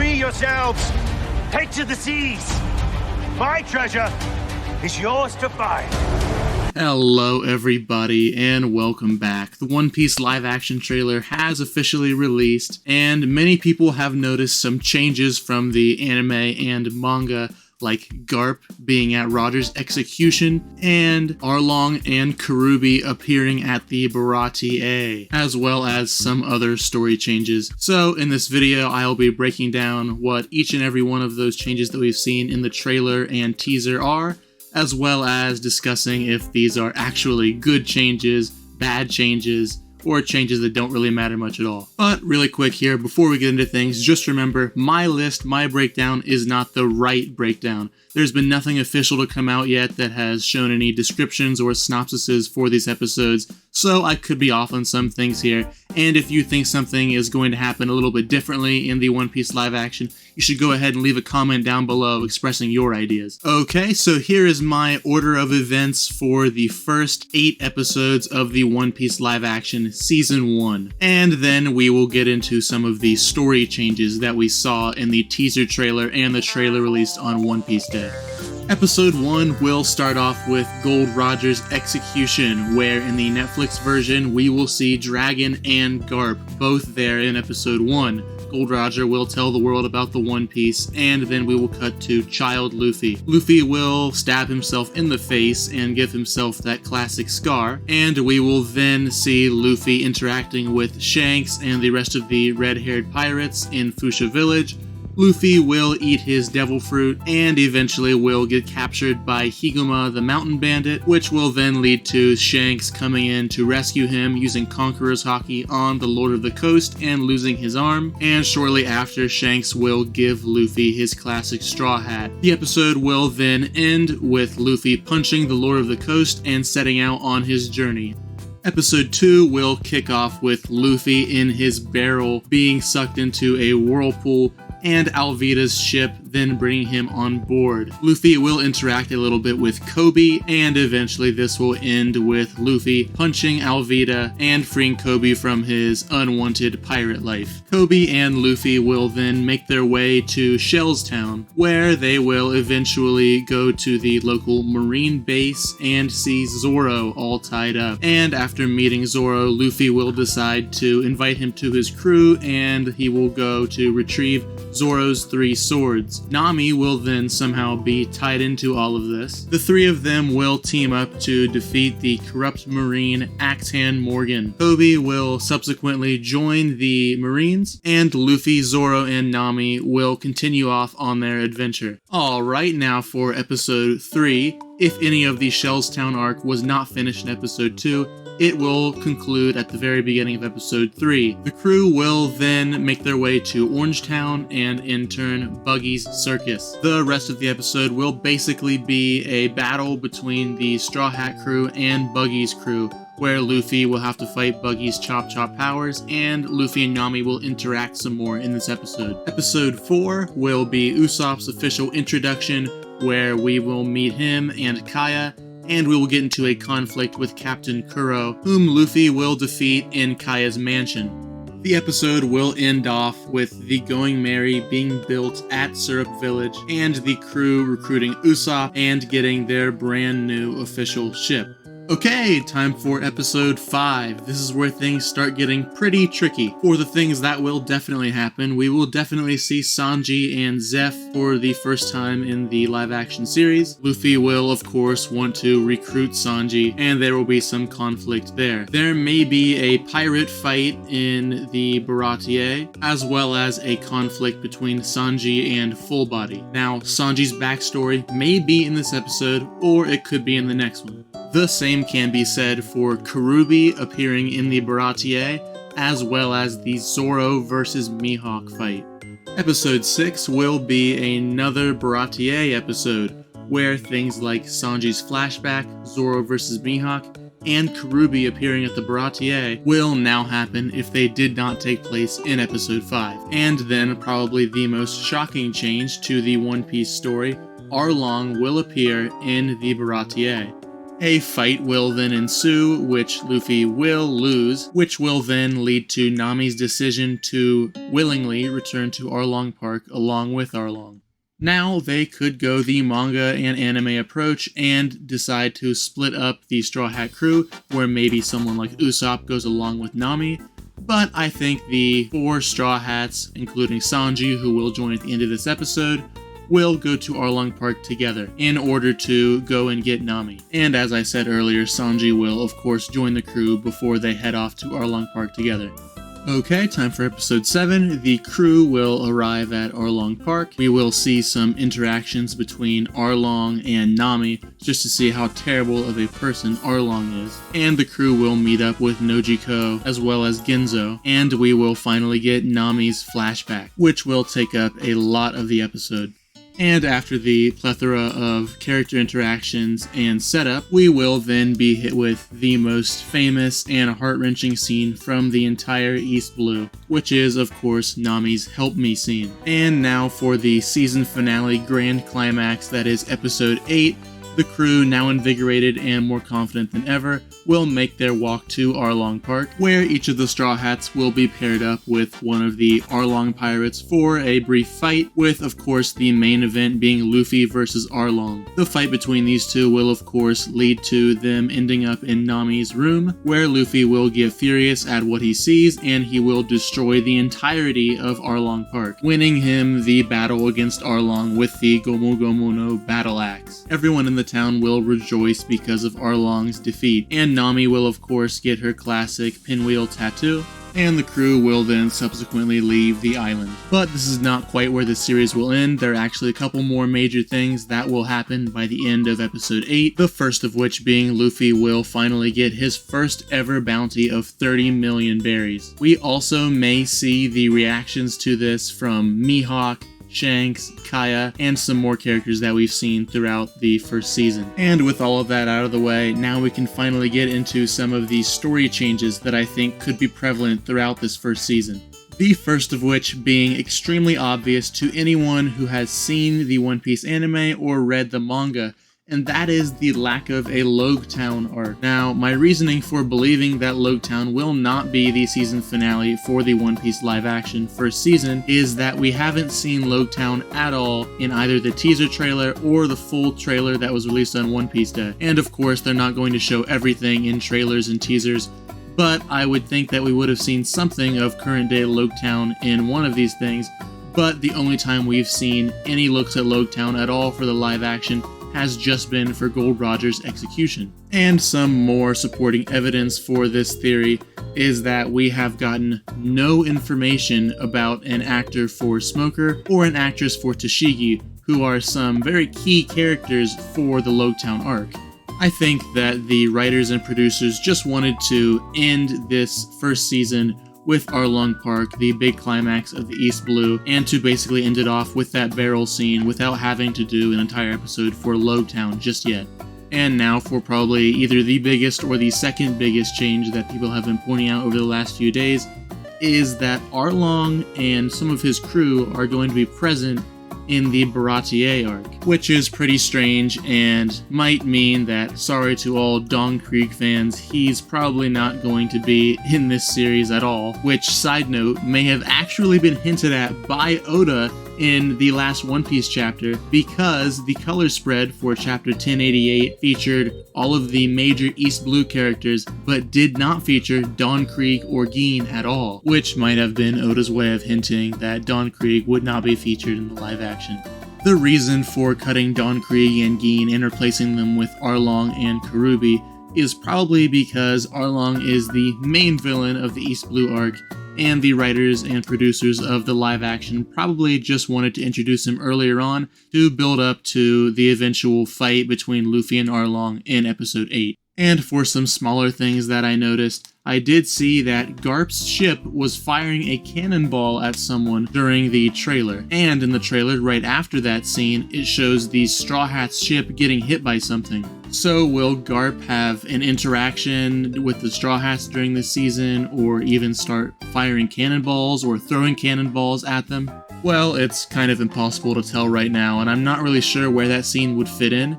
Free yourselves! Take to the seas! My treasure is yours to find! Hello everybody and welcome back. The One Piece live action trailer has officially released and many people have noticed some changes from the anime and manga, like Garp being at Roger's execution and Arlong and Karubi appearing at the Baratie, as well as some other story changes. So in this video I'll be breaking down what each and every one of those changes that we've seen in the trailer and teaser are, as well as discussing if these are actually good changes, bad changes, or changes that don't really matter much at all. But really quick here, before we get into things, just remember, my list, my breakdown is not the right breakdown. There's been nothing official to come out yet that has shown any descriptions or synopsises for these episodes, so I could be off on some things here. And if you think something is going to happen a little bit differently in the One Piece live action, you should go ahead and leave a comment down below expressing your ideas. Okay, so here is my order of events for the first 8 episodes of the One Piece live action Season 1. And then we will get into some of the story changes that we saw in the teaser trailer and the trailer released on One Piece Day. Episode 1 will start off with Gold Roger's execution, where in the Netflix version we will see Dragon and Garp both there in episode 1. Gold Roger will tell the world about the One Piece, and then we will cut to Child Luffy. Luffy will stab himself in the face and give himself that classic scar, and we will then see Luffy interacting with Shanks and the rest of the red-haired pirates in Fuchsia Village. Luffy will eat his devil fruit and eventually will get captured by Higuma the mountain bandit, which will then lead to Shanks coming in to rescue him using Conqueror's Haki on the Lord of the Coast and losing his arm, and shortly after Shanks will give Luffy his classic straw hat. The episode will then end with Luffy punching the Lord of the Coast and setting out on his journey. Episode 2 will kick off with Luffy in his barrel being sucked into a whirlpool and Alvida's ship then bringing him on board. Luffy will interact a little bit with Kobe, and eventually this will end with Luffy punching Alvida and freeing Kobe from his unwanted pirate life. Kobe and Luffy will then make their way to Shell's Town, where they will eventually go to the local marine base and see Zoro all tied up. And after meeting Zoro, Luffy will decide to invite him to his crew, and he will go to retrieve Zoro's 3 swords. Nami will then somehow be tied into all of this. The 3 of them will team up to defeat the corrupt Marine Axe-Hand Morgan. Kobe will subsequently join the Marines, and Luffy, Zoro, and Nami will continue off on their adventure. Alright, now for episode 3. If any of the Shell's Town arc was not finished in episode 2, it will conclude at the very beginning of episode 3. The crew will then make their way to Orangetown and in turn Buggy's Circus. The rest of the episode will basically be a battle between the Straw Hat crew and Buggy's crew, where Luffy will have to fight Buggy's Chop Chop powers, and Luffy and Nami will interact some more in this episode. Episode 4 will be Usopp's official introduction, where we will meet him and Kaya, and we will get into a conflict with Captain Kuro, whom Luffy will defeat in Kaya's mansion. The episode will end off with the Going Merry being built at Syrup Village, and the crew recruiting Usopp and getting their brand new official ship. Okay, time for episode 5. This is where things start getting pretty tricky. For the things that will definitely happen, we will definitely see Sanji and Zeff for the first time in the live action series. Luffy will, of course, want to recruit Sanji, and there will be some conflict there. There may be a pirate fight in the Baratie, as well as a conflict between Sanji and Full Body. Now, Sanji's backstory may be in this episode, or it could be in the next one. The same can be said for Karubi appearing in the Baratie, as well as the Zoro vs. Mihawk fight. Episode 6 will be another Baratie episode, where things like Sanji's flashback, Zoro vs. Mihawk, and Karubi appearing at the Baratie will now happen if they did not take place in episode 5. And then, probably the most shocking change to the One Piece story, Arlong will appear in the Baratie. A fight will then ensue, which Luffy will lose, which will then lead to Nami's decision to willingly return to Arlong Park along with Arlong. Now they could go the manga and anime approach and decide to split up the Straw Hat crew, where maybe someone like Usopp goes along with Nami, but I think the 4 Straw Hats, including Sanji, who will join at the end of this episode, will go to Arlong Park together in order to go and get Nami. And as I said earlier, Sanji will of course join the crew before they head off to Arlong Park together. Okay, time for episode 7. The crew will arrive at Arlong Park. We will see some interactions between Arlong and Nami just to see how terrible of a person Arlong is. And the crew will meet up with Nojiko as well as Genzo. And we will finally get Nami's flashback, which will take up a lot of the episode. And after the plethora of character interactions and setup, we will then be hit with the most famous and heart-wrenching scene from the entire East Blue, which is, of course, Nami's Help Me scene. And now for the season finale grand climax, that is episode 8. The crew, now invigorated and more confident than ever, will make their walk to Arlong Park, where each of the Straw Hats will be paired up with one of the Arlong pirates for a brief fight, with of course the main event being Luffy versus Arlong. The fight between these two will of course lead to them ending up in Nami's room, where Luffy will get furious at what he sees and he will destroy the entirety of Arlong Park, winning him the battle against Arlong with the Gomu Gomu no battle axe. Everyone in the town will rejoice because of Arlong's defeat, and Nami will of course get her classic pinwheel tattoo, and the crew will then subsequently leave the island. But this is not quite where the series will end. There are actually a couple more major things that will happen by the end of episode 8, the first of which being Luffy will finally get his first ever bounty of 30 million berries. We also may see the reactions to this from Mihawk, Shanks, Kaya, and some more characters that we've seen throughout the first season. And with all of that out of the way, now we can finally get into some of the story changes that I think could be prevalent throughout this first season. The first of which being extremely obvious to anyone who has seen the One Piece anime or read the manga, and that is the lack of a Logtown arc. Now, my reasoning for believing that Logtown will not be the season finale for the One Piece live-action first season is that we haven't seen Logtown at all in either the teaser trailer or the full trailer that was released on One Piece Day. And of course, they're not going to show everything in trailers and teasers, but I would think that we would have seen something of current-day Logtown in one of these things, but the only time we've seen any looks at Logtown at all for the live-action has just been for Gold Roger's execution. And some more supporting evidence for this theory is that we have gotten no information about an actor for Smoker or an actress for Tashigi, who are some very key characters for the Logtown arc. I think that the writers and producers just wanted to end this first season with Arlong Park, the big climax of the East Blue, and to basically end it off with that barrel scene without having to do an entire episode for Logtown just yet. And now for probably either the biggest or the second biggest change that people have been pointing out over the last few days is that Arlong and some of his crew are going to be present in the Baratier arc, which is pretty strange and might mean that, sorry to all Don Krieg fans, he's probably not going to be in this series at all, which, side note, may have actually been hinted at by Oda in the last One Piece chapter, because the color spread for chapter 1088 featured all of the major East Blue characters, but did not feature Don Krieg or Gin at all, which might have been Oda's way of hinting that Don Krieg would not be featured in the live action. The reason for cutting Don Krieg and Gin and replacing them with Arlong and Karubi is probably because Arlong is the main villain of the East Blue arc, and the writers and producers of the live action probably just wanted to introduce him earlier on to build up to the eventual fight between Luffy and Arlong in episode 8. And for some smaller things that I noticed, I did see that Garp's ship was firing a cannonball at someone during the trailer. And in the trailer, right after that scene, it shows the Straw Hat's ship getting hit by something. So will Garp have an interaction with the Straw Hats during this season, or even start firing cannonballs or throwing cannonballs at them? Well, it's kind of impossible to tell right now, and I'm not really sure where that scene would fit in.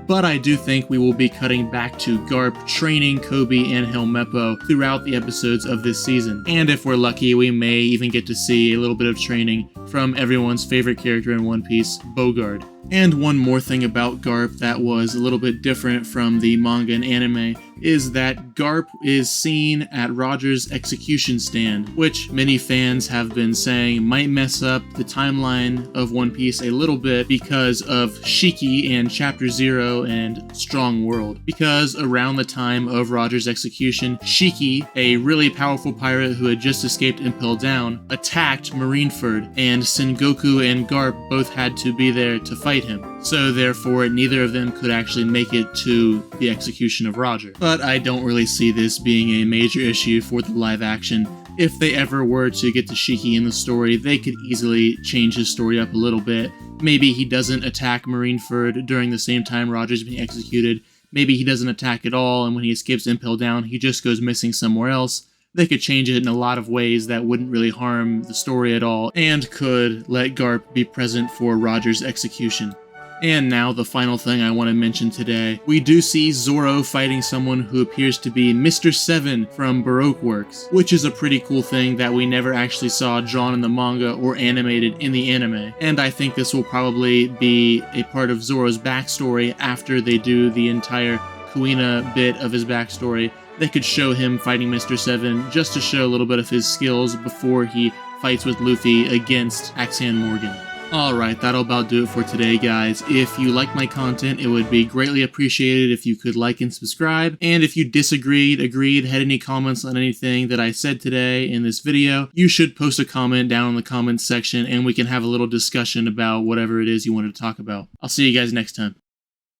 but I do think we will be cutting back to Garp training Koby and Helmeppo throughout the episodes of this season. And if we're lucky, we may even get to see a little bit of training from everyone's favorite character in One Piece, Bogard. And one more thing about Garp that was a little bit different from the manga and anime is that Garp is seen at Roger's execution stand, which many fans have been saying might mess up the timeline of One Piece a little bit because of Shiki and Chapter 0 and Strong World. Because around the time of Roger's execution, Shiki, a really powerful pirate who had just escaped Impel Down, attacked Marineford, and Sengoku and Garp both had to be there to fight him. So therefore, neither of them could actually make it to the execution of Roger. But I don't really see this being a major issue for the live action. If they ever were to get to Shiki in the story, they could easily change his story up a little bit. Maybe he doesn't attack Marineford during the same time Roger's being executed. Maybe he doesn't attack at all, and when he escapes Impel Down, he just goes missing somewhere else. They could change it in a lot of ways that wouldn't really harm the story at all, and could let Garp be present for Roger's execution. And now the final thing I want to mention today. We do see Zoro fighting someone who appears to be Mr. Seven from Baroque Works, which is a pretty cool thing that we never actually saw drawn in the manga or animated in the anime. And I think this will probably be a part of Zoro's backstory after they do the entire Kuina bit of his backstory. They could show him fighting Mr. Seven just to show a little bit of his skills before he fights with Luffy against Axan Morgan. Alright, that'll about do it for today, guys. If you like my content, it would be greatly appreciated if you could like and subscribe. And if you disagreed, agreed, had any comments on anything that I said today in this video, you should post a comment down in the comments section and we can have a little discussion about whatever it is you wanted to talk about. I'll see you guys next time.